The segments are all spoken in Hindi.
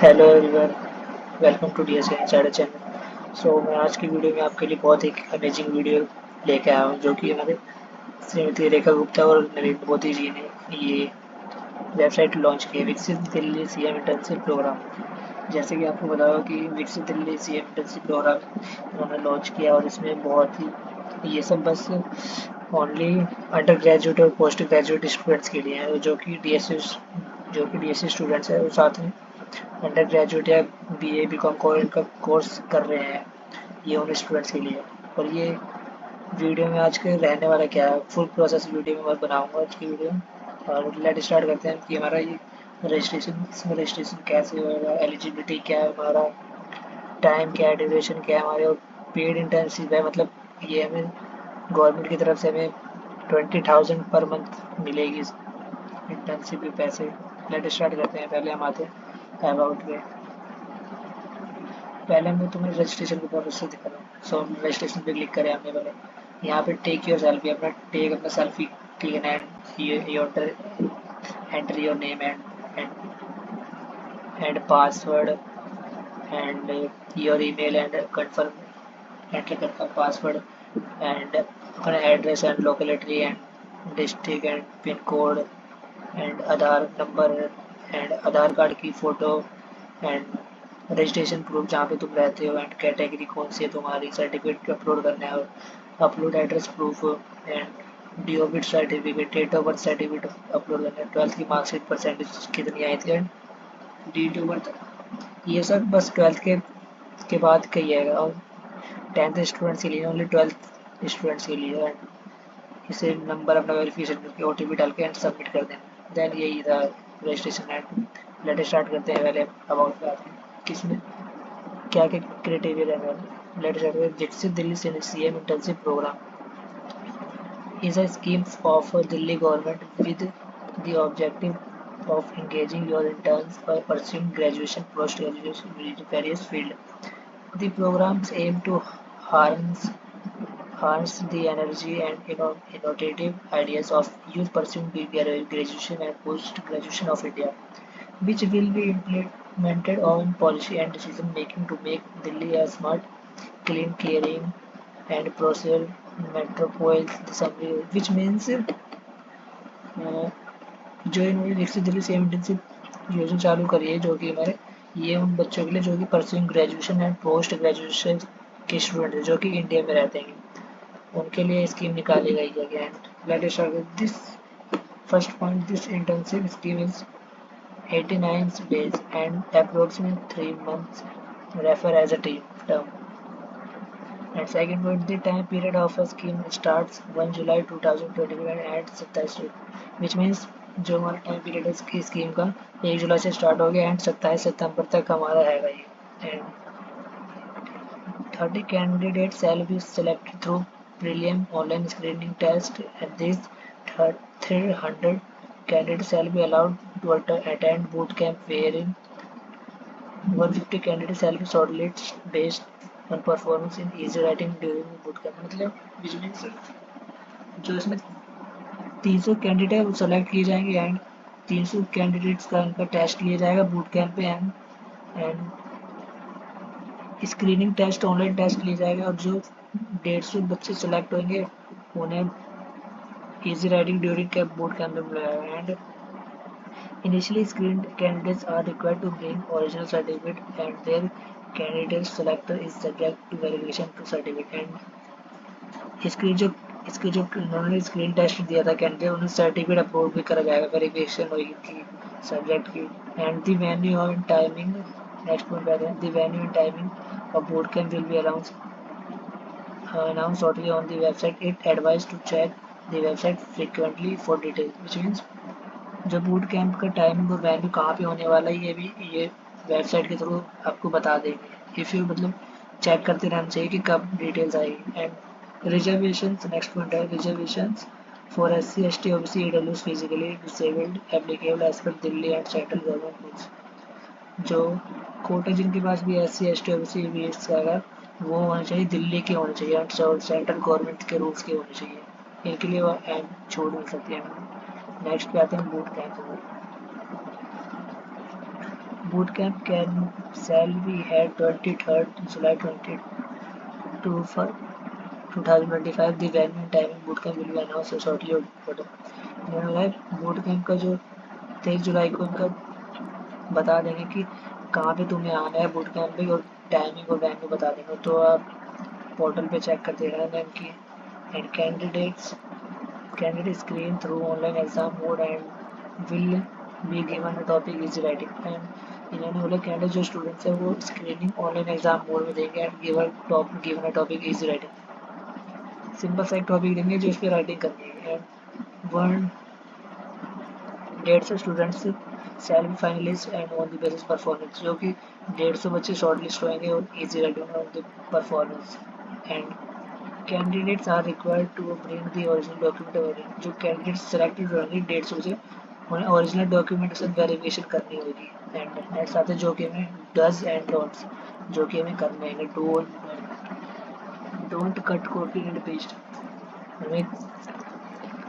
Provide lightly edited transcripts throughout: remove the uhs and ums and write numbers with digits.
Hello everyone, welcome to DS insider channel. मैं आज की वीडियो में आपके लिए बहुत एक अमेजिंग वीडियो लेके आया हूँ, जो कि हमारे श्रीमती रेखा गुप्ता और नरेंद्र मोदी जी ने ये वेबसाइट लॉन्च की है, विकसित दिल्ली सीएम इंटर्नशिप प्रोग्राम। जैसे कि आपको पता होगा कि विकसित दिल्ली सीएम इंटर्नशिप प्रोग्राम उन्होंने लॉन्च किया, और इसमें बहुत ही ये सब बस ओनली अंडर ग्रेजुएट और पोस्ट ग्रेजुएट स्टूडेंट्स के लिए है, जो कि डीएससी स्टूडेंट्स है, और साथ में अंडर ग्रेजुएट या बीए बीकॉम का कोर्स कर रहे हैं। ये उन स्टूडेंट्स के लिए। और ये वीडियो में आज के रहने वाला क्या है, फुल प्रोसेस वीडियो में मैं बनाऊंगा आज की वीडियो में। और लेट स्टार्ट करते हैं कि हमारा ये रजिस्ट्रेशन, इसमें रजिस्ट्रेशन कैसे होगा, एलिजिबिलिटी क्या है, हमारा टाइम क्या है, ड्यूरेशन क्या है हमारे, और पेड इंटर्नशिप है, मतलब ये हमें गवर्नमेंट की तरफ से हमें 20,000 पर मंथ मिलेगी इस इंटर्नशिप के पैसे। लेट स्टार्ट करते हैं। पहले हम आते हैं अबाउट पे। पहले मैं तुम्हें रजिस्ट्रेशन के प्रोसेस से दिखा रहा हूँ। रजिस्ट्रेशन पे क्लिक करें हमने पहले। यहाँ पे टेक योर सेल्फी, अपना selfie click and your enter your name and password and your email and confirm, enter करता हूँ पासवर्ड एंड अपना address and locality and district and pin code and Aadhaar number and Aadhaar card की फ़ोटो एंड रजिस्ट्रेशन प्रूफ जहाँ पे तुम रहते हो एंड कैटेगरी कौन सी है तुम्हारी, सर्टिफिकेट अपलोड करना है, और upload address proof and DOB certificate, date of birth certificate upload करना है, 12th की मार्कशीट परसेंटेज कितनी आई थी, एंड डेट ऑफ बर्थ। ये सब बस 12th के बाद का ही है, और 10th स्टूडेंट्स के लिए ओनली 12th स्टूडेंट्स के लिए। एंड इसे नंबर अपना वेरिफिकेशन करके ओटीपी डाल के एंड सबमिट कर देना। देन यही था रजिस्ट्रेशन। एंड लेट स्टार्ट करते हैं। पहले अबाउट पे आते हैं, किसमें क्या क्या क्राइटेरिया रहने वाले। लेट स्टार्ट करते हैं। विकसित Delhi CM internship programme is a scheme of Delhi government with the objective of engaging your interns by pursuing graduation, post-graduation in various fields. The programs aim to harness the energy and innovative ideas of youth pursuing graduation and post-graduation of India, which will be implemented on policy and decision making to make Delhi a smart, clean, caring, and prosperous metropolis. Which means जो इन्होंने विकसित दिल्ली सेम इंटर्नशिप योजना चालू करी है, जो कि हमारे ये उन बच्चों के लिए जो कि pursuing graduation and post graduation के स्टूडेंट हैं, जो कि इंडिया में रहते हैं, उनके लिए स्कीम निकाली गई है। And let us start with this first point. This internship scheme is 89 days and approximately 3 months, refer as a team term. And second point, the time period of a scheme starts 1 July 2021 and ends 27, which means जो हमारा टाइम पीरियड है इसकी स्कीम का 1 जुलाई से स्टार्ट हो गया एंड 27 सितंबर तक हमारा रहेगा ये। And 30 candidates shall be selected through prelim online screening test, and these 300 candidates shall be allowed to attend boot camp, wherein 150 candidates shall be shortlisted based on performance in easy writing during boot camp। मतलब which means जो इसमें 300 कैंडिडेट वो सेलेक्ट किए जाएंगे एंड 300 कैंडिडेट्स का इनका टेस्ट लिया जाएगा बूट कैंप पे। And screening test, online test लिया जाएगा, और जो 150 बच्चे सेलेक्ट होंगे उन्हें essay writing during camp boot camp में मिलेगा। And initially screened candidates are required to bring original certificate, and their candidate selector is subject to verification to certificate। And इसकी जो उन्होंने स्क्रीन टेस्ट दिया था कैंडिडेट, उन्हें सर्टिफिकेट अप्रूव भी करा जाएगा, वेरिफिकेशन होगी उनकी सब्जेक्ट की। And the venue and timing, next point पे the venue and timing of boot camp will be announced shortly on the website. It advised to check the website frequently for details, which means जो बूट कैंप का टाइमिंग और वेन्यू कहाँ पे होने वाला है ये भी ये वेबसाइट के थ्रू आपको बता देंगे। इफ़ यू मतलब चेक करते रहना चाहिए कि कब डिटेल्स आएगी। एंड रिजर्वेशन, नेक्स्ट पॉइंट है reservation for SC ST OBC EWS physically disabled applicable as per Delhi and central government rules. जो कोटा जिनके पास भी SC ST OBC EWS आएगा वो होना चाहिए, दिल्ली के होने चाहिए एंड सेंट्रल गवर्नमेंट के रूल्स के होने चाहिए, इनके लिए वो छूट मिल सकती है। नेक्स्ट पे आते हैं boot camp. Boot camp shall be had 23rd July 20 to 2025. The venue and timing boot camp will be announced shortly. इन्होंने बूट कैंप का जो 23 जुलाई को उनका बता देंगे कि कहाँ पे तुम्हें आना है बूट कैंप पे, और टाइमिंग और वेन्यू बता देंगे, तो आप पोर्टल पे चेक करते रहना इनकी। And candidate screen through online exam mode and will be given a topic easy writing. And इन्होंने बोला कैंडिडेट जो स्टूडेंट्स है वो स्क्रीनिंग ऑनलाइन एग्जाम मोड में देंगे and given a topic easy writing. Simple सा एक टॉपिक देंगे जो इस पर राइटिंग करनी है। And one 150 students self finalist and on the basis performance, जो कि 150 बच्चे शॉर्ट लिस्ट होंगे और essay writing on the performance. And candidates are required to bring the original document. जो कैंडिडेट्स सेलेक्टेड होंगे 150 से उन्हें ओरिजिनल डॉक्यूमेंटेशन वेरिफिकेशन करनी होगी। एंड नेक्स्ट आते हैं जो कि हमें डज एंड डोंट्स, जो कि हमें करने हैं। Don't cut copy and paste. हमें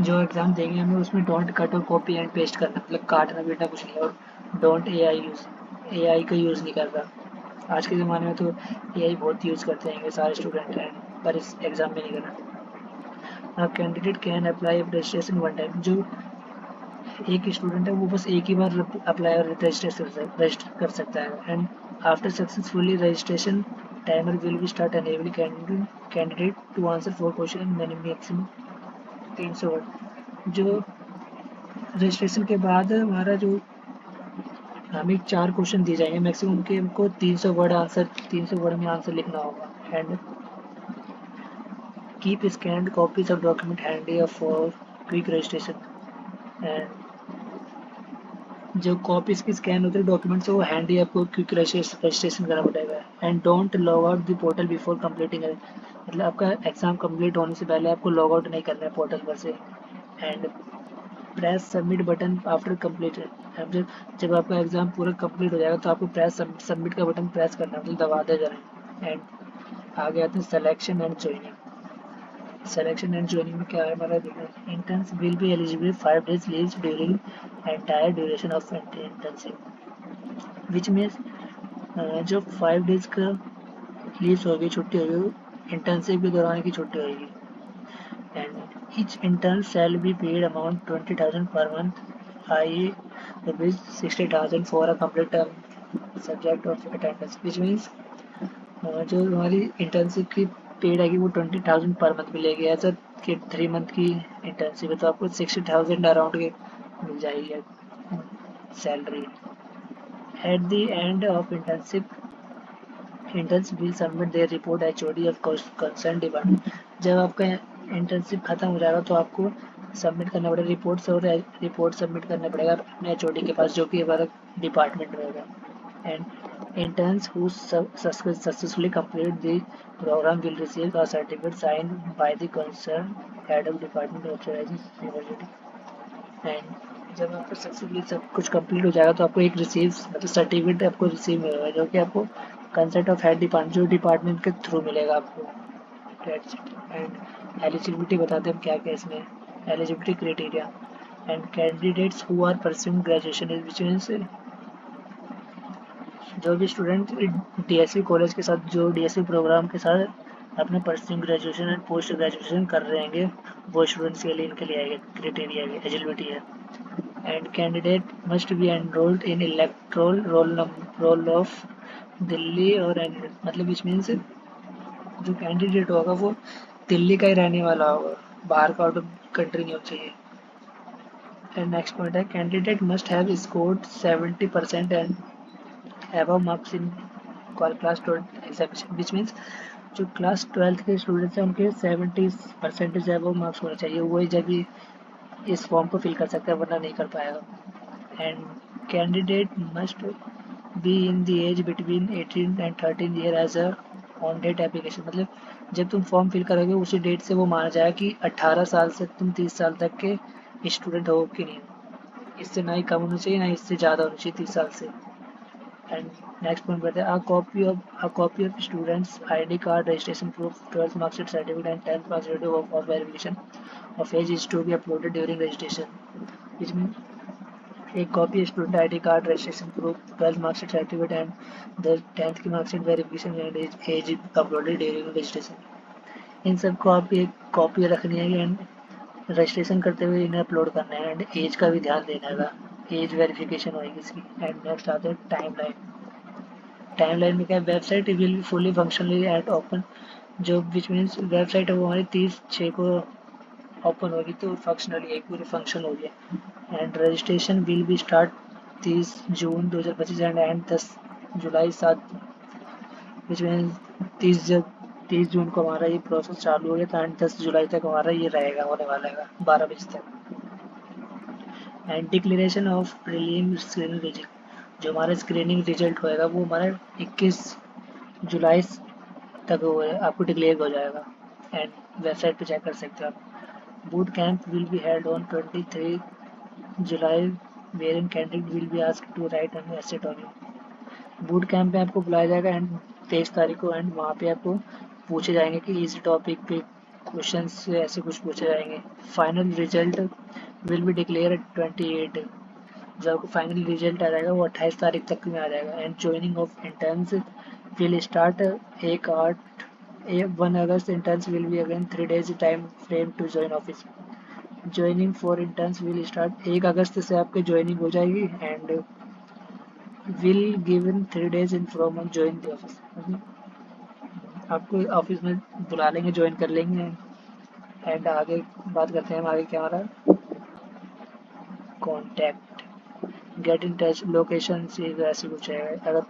जो एग्ज़ाम देंगे हमें उसमें डोंट कट और कॉपी एंड पेस्ट करना, मतलब काटना पीटना कुछ नहीं। और डोंट एआई का यूज़ नहीं करना। आज के ज़माने में तो एआई बहुत यूज़ करते हैं सारे स्टूडेंट हैं, पर इस एग्ज़ाम में नहीं करना। Candidate can apply registration one time. जो एक स्टूडेंट है वो बस एक ही बार अप्लाई और रजिस्टर कर सकता है। And after successfully registration timer will be start enable candidate to answer 4 question maximum 300 word. जो रजिस्ट्रेशन के बाद हमारा जो हमें 4 क्वेश्चन दिए जाएंगे मैक्सिमम के, हमको 300 वर्ड में आंसर लिखना होगा। And keep scanned copies of document handy for quick registration. And जो कॉपीज की स्कैन होते हैं डॉक्यूमेंट्स वो हैंडी आपको क्विक रजिस्ट्रेशन करना पड़ेगा। And don't log out the portal before completing, मतलब आपका एग्जाम कंप्लीट होने से पहले आपको लॉग आउट नहीं करना है पोर्टल पर से। And press submit button after completed. जब आपका एग्जाम पूरा कंप्लीट हो जाएगा तो आपको सबमिट का बटन प्रेस करना है, मतलब दबा दे जाना। एंड आगे आते हैं selection and joining. Selection and joining में क्या है हमारा, interns will be eligible 5 days leave during entire duration of internship, which means जो 5 days का लीव होगी, छुट्टी होगी, इंटर्नशिप के दौरान की छुट्टी होगी। And each intern shall be paid amount 20,000 per month, I ₹60,000 for a complete term subject of attendance, which means जो हमारी इंटर्नशिप की पेड आएगी वो 20,000 पर मंथ मिलेगी। ऐसा कि 3 मंथ की इंटर्नशिप है तो आपको 60,000 अराउंड के मिल जाएगी salary. At the end of internship interns will submit there report HOD of concern department. जब आपका इंटर्नशिप खत्म हो जाएगा तो आपको सबमिट करना पड़ेगा रिपोर्ट सबमिट करना पड़ेगा अपने HOD के पास, जो कि हमारा डिपार्टमेंट में होगा। And interns who successfully complete the program will receive a certificate signed by the concerned head of department of university। And जब आपका सक्सेसफुली सब कुछ कंप्लीट हो जाएगा तो आपको एक मतलब सर्टिफिकेट आपको रिसीव मिलेगा, जो कि आपको कंसर्ट ऑफ हेड डिपार्टमेंट जो डिपार्टमेंट के थ्रू मिलेगा आपको। एंड एलिजिबिलिटी बताते हैं क्या क्या इसमें eligibility criteria. And candidates who are pursuing graduation which means जो भी स्टूडेंट DSV कॉलेज के साथ जो DSV प्रोग्राम के साथ अपने pursuing graduation and post graduation कर रहे हैं वो स्टूडेंट्स के लिए इनके लिए आएगा क्राइटेरिया एलिजिबिलिटी है। And candidate must be enrolled in electoral roll of Delhi और मतलब इस मीन्स जो कैंडिडेट होगा वो दिल्ली का ही रहने वाला होगा, बाहर का आउट ऑफ कंट्री नहीं होना चाहिए। एंड नेक्स्ट पॉइंट है candidate must have scored 70% and above marks in class 12 examination, which means जो क्लास 12 के स्टूडेंट्स हैं उनके 70% above मार्क्स होने चाहिए, वही जब भी इस फॉर्म को फिल कर सकता है वरना नहीं कर पाएगा। And candidate must be in the age between 18 and 13 year age a on date application, मतलब जब तुम फॉर्म फिल करोगे उसी डेट से वो माना जाएगा कि 18 साल से तुम 30 साल तक के स्टूडेंट हो कि नहीं, इससे ना ही कम होना चाहिए ना इससे ज़्यादा होना चाहिए 30 साल से। एंड नेक्स्ट पॉइंट बताते हैं a copy of students ID card registration proof 12th marksheet certificate and 10th pass of verification of age is to be uploaded during registration, which means एक copy student ID card, registration proof, 12 marksheet certificate and the 10th की marksheet verification and as uploaded during registration. इन सब को आप एक कॉपी रखनी है एंड रजिस्ट्रेशन करते हुए इन्हें अपलोड करना है एंड एज का भी ध्यान देना है, एज वेरिफिकेशन होगी इसकी। एंड नेक्स्ट आते हैं टाइमलाइन। टाइमलाइन में क्या है, website will be fully functionally eight open, जो विच मीन्स वेबसाइट है वो हमारी 30/6 को ओपन होगी, तो फंक्शनली एक पूरी फंक्शन हो गया। And registration will be start 30 June 2025 and and 10 July 7, which means 30 जून को हमारा ये प्रोसेस चालू हो गया था एंड 10 जुलाई तक हमारा ये रहेगा, होने वाला है 12 बजे तक। And declaration of prelim screening result, जो हमारा स्क्रीनिंग रिजल्ट होएगा वो हमारा 21 जुलाई तक वो आपको डिक्लेयर हो जाएगा एंड वेबसाइट पे चेक कर सकते हो आप। Boot camp will be held on 23 July where candidate will be asked to write an essay on you. Boot camp में आपको बुलाया जाएगा एंड 23 तारीख को, एंड वहाँ पे आपको पूछे जाएंगे कि इस टॉपिक पे क्वेश्चन ऐसे कुछ पूछे जाएंगे। Final result will be declare 28, जब आपको फाइनल रिजल्ट आ जाएगा वो 28 तारीख तक में आ जाएगा। And joining of interns will start 1 August. Interns will be again 3 days time frame to join office. Joining for interns will start 1 अगस्त से आपकी ज्वाइनिंग हो जाएगी and will given 3 days in from join the office. आपको ऑफिस में बुला लेंगे, ज्वाइन कर लेंगे। एंड आगे बात करते हैं हम, आगे क्या हमारा contact, get in touch, location से ऐसे कुछ है, अगर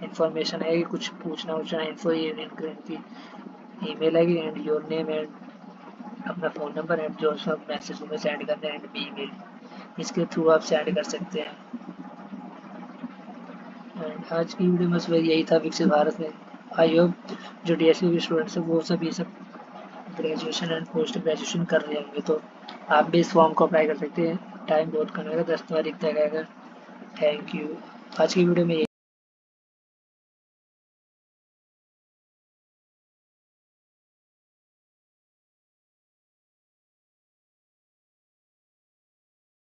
इंफॉर्मेशन है कि कुछ पूछना है इन्फो की ईमेल आएगी एंड योर नेम एंड अपना फ़ोन नंबर एंड जो सब मैसेज में सेंड करना है एंड बी ईमेल, इसके थ्रू आप सेंड कर सकते हैं। एंड आज की वीडियो में बस यही था विकसित भारत में। आई होप जो DSE के स्टूडेंट्स हैं वो सब ये सब ग्रेजुएशन एंड पोस्ट ग्रेजुएशन कर रहे होंगे, तो आप भी इस फॉर्म को अप्लाई कर सकते हैं। टाइम बहुत कम आएगा, 10 तारीख तक आएगा। Thank you. आज की वीडियो में